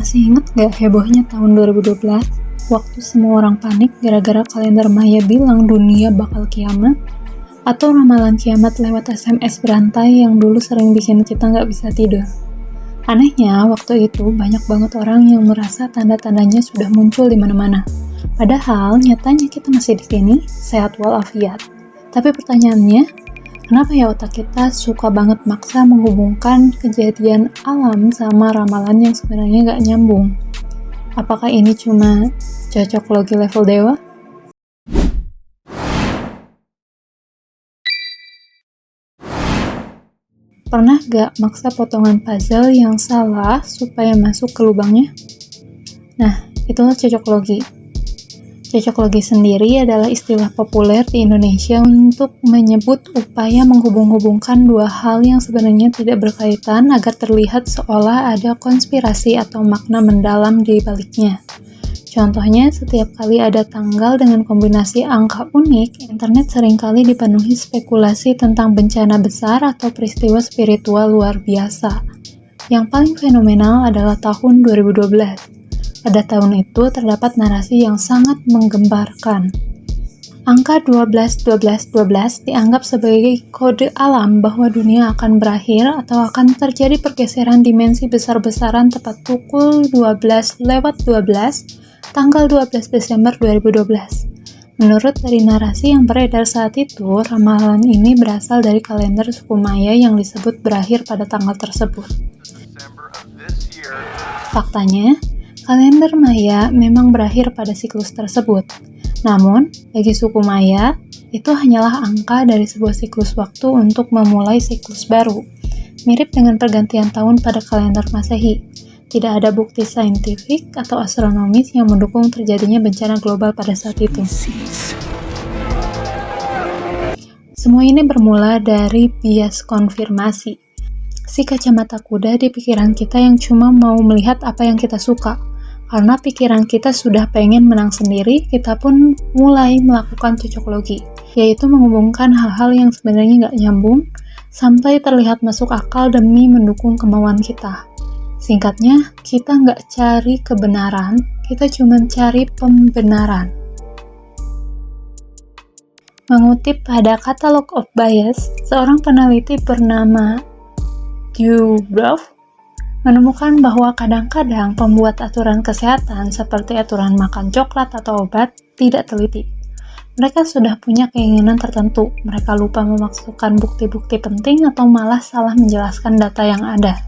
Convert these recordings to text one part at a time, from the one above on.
Masih inget gak hebohnya tahun 2012? Waktu semua orang panik gara-gara kalender Maya bilang dunia bakal kiamat? Atau ramalan kiamat lewat SMS berantai yang dulu sering bikin kita gak bisa tidur? Anehnya, waktu itu banyak banget orang yang merasa tanda-tandanya sudah muncul di mana-mana. Padahal nyatanya kita masih di sini, sehat walafiat. Tapi pertanyaannya, kenapa ya otak kita suka banget maksa menghubungkan kejadian alam sama ramalan yang sebenarnya gak nyambung? Apakah ini cuma cocok logi level dewa? Pernah gak maksa potongan puzzle yang salah supaya masuk ke lubangnya? Nah, itulah cocok logi. Cocok logi sendiri adalah istilah populer di Indonesia untuk menyebut upaya menghubung-hubungkan dua hal yang sebenarnya tidak berkaitan agar terlihat seolah ada konspirasi atau makna mendalam di baliknya. Contohnya, setiap kali ada tanggal dengan kombinasi angka unik, internet seringkali dipenuhi spekulasi tentang bencana besar atau peristiwa spiritual luar biasa. Yang paling fenomenal adalah tahun 2012. Pada tahun itu terdapat narasi yang sangat menggembarkan. Angka 12-12-12 dianggap sebagai kode alam bahwa dunia akan berakhir atau akan terjadi pergeseran dimensi besar-besaran tepat pukul 12:12 tanggal 12 Desember 2012. Menurut dari narasi yang beredar saat itu, ramalan ini berasal dari kalender suku Maya yang disebut berakhir pada tanggal tersebut. Faktanya, kalender Maya memang berakhir pada siklus tersebut. Namun, bagi suku Maya, itu hanyalah angka dari sebuah siklus waktu untuk memulai siklus baru. Mirip dengan pergantian tahun pada kalender Masehi. Tidak ada bukti saintifik atau astronomis yang mendukung terjadinya bencana global pada saat itu. Semua ini bermula dari bias konfirmasi. Si kacamata kuda di pikiran kita yang cuma mau melihat apa yang kita suka. Karena pikiran kita sudah pengen menang sendiri, kita pun mulai melakukan cocok logi, yaitu menghubungkan hal-hal yang sebenarnya nggak nyambung, sampai terlihat masuk akal demi mendukung kemauan kita. Singkatnya, kita nggak cari kebenaran, kita cuma cari pembenaran. Mengutip pada Catalog of Bias, seorang peneliti bernama Dubrow menemukan bahwa kadang-kadang pembuat aturan kesehatan seperti aturan makan coklat atau obat tidak teliti. Mereka sudah punya keinginan tertentu, mereka lupa memasukkan bukti-bukti penting atau malah salah menjelaskan data yang ada.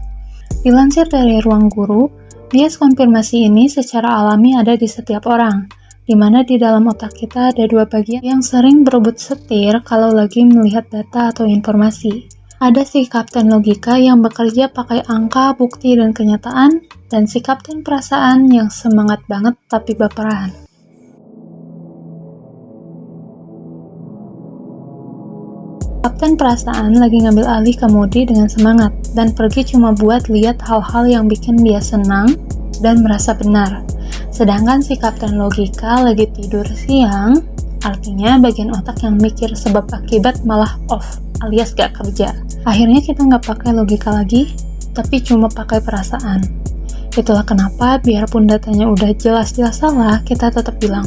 Dilansir dari Ruang Guru, bias konfirmasi ini secara alami ada di setiap orang, di mana di dalam otak kita ada dua bagian yang sering berebut setir kalau lagi melihat data atau informasi. Ada si kapten logika yang bekerja pakai angka, bukti, dan kenyataan, dan si kapten perasaan yang semangat banget tapi baperan. Kapten perasaan lagi ngambil alih kemudi dengan semangat, dan pergi cuma buat lihat hal-hal yang bikin dia senang dan merasa benar. Sedangkan si kapten logika lagi tidur siang, artinya bagian otak yang mikir sebab akibat malah off, alias gak kerja. Akhirnya kita nggak pakai logika lagi, tapi cuma pakai perasaan. Itulah kenapa biarpun datanya udah jelas-jelas salah, kita tetap bilang,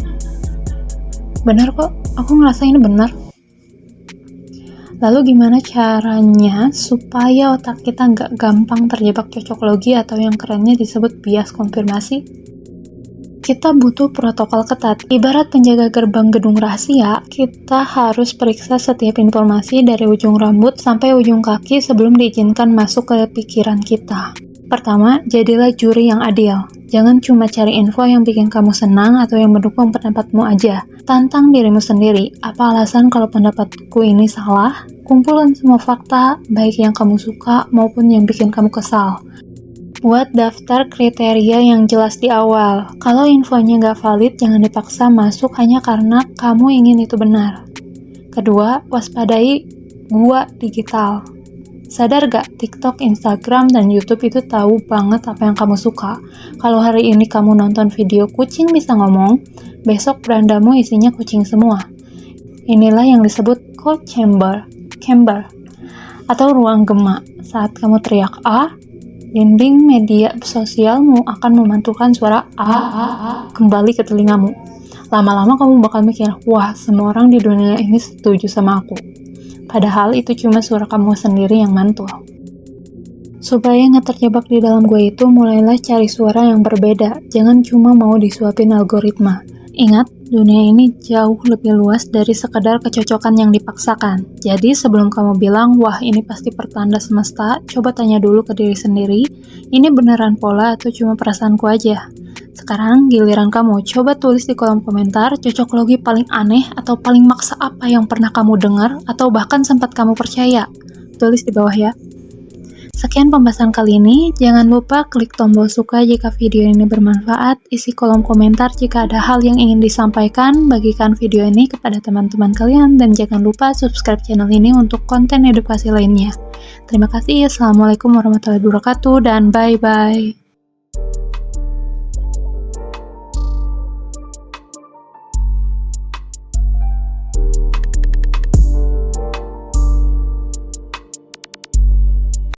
benar kok, aku ngerasa ini benar. Lalu gimana caranya supaya otak kita nggak gampang terjebak cocok logi atau yang kerennya disebut bias konfirmasi? Kita butuh protokol ketat. Ibarat penjaga gerbang gedung rahasia, kita harus periksa setiap informasi dari ujung rambut sampai ujung kaki sebelum diizinkan masuk ke pikiran kita. Pertama, jadilah juri yang adil. Jangan cuma cari info yang bikin kamu senang atau yang mendukung pendapatmu aja. Tantang dirimu sendiri. Apa alasan kalau pendapatku ini salah? Kumpulkan semua fakta, baik yang kamu suka maupun yang bikin kamu kesal. Buat daftar kriteria yang jelas di awal. Kalau infonya nggak valid, jangan dipaksa masuk hanya karena kamu ingin itu benar. Kedua, waspadai gua digital. Sadar gak, TikTok, Instagram, dan YouTube itu tahu banget apa yang kamu suka. Kalau hari ini kamu nonton video kucing bisa ngomong, besok berandamu isinya kucing semua. Inilah yang disebut echo chamber, atau ruang gema. Saat kamu teriak A, dinding media sosialmu akan memantulkan suara A kembali ke telingamu. Lama-lama kamu bakal mikir, wah semua orang di dunia ini setuju sama aku. Padahal itu cuma suara kamu sendiri yang mantul. Supaya nggak terjebak di dalam gua itu, mulailah cari suara yang berbeda. Jangan cuma mau disuapin algoritma. Ingat, dunia ini jauh lebih luas dari sekedar kecocokan yang dipaksakan. Jadi sebelum kamu bilang, wah ini pasti pertanda semesta, coba tanya dulu ke diri sendiri, ini beneran pola atau cuma perasaanku aja? Sekarang giliran kamu, coba tulis di kolom komentar cocok logi paling aneh atau paling maksa apa yang pernah kamu dengar atau bahkan sempat kamu percaya. Tulis di bawah ya. Sekian pembahasan kali ini, jangan lupa klik tombol suka jika video ini bermanfaat, isi kolom komentar jika ada hal yang ingin disampaikan, bagikan video ini kepada teman-teman kalian, dan jangan lupa subscribe channel ini untuk konten edukasi lainnya. Terima kasih, assalamualaikum warahmatullahi wabarakatuh, dan bye-bye.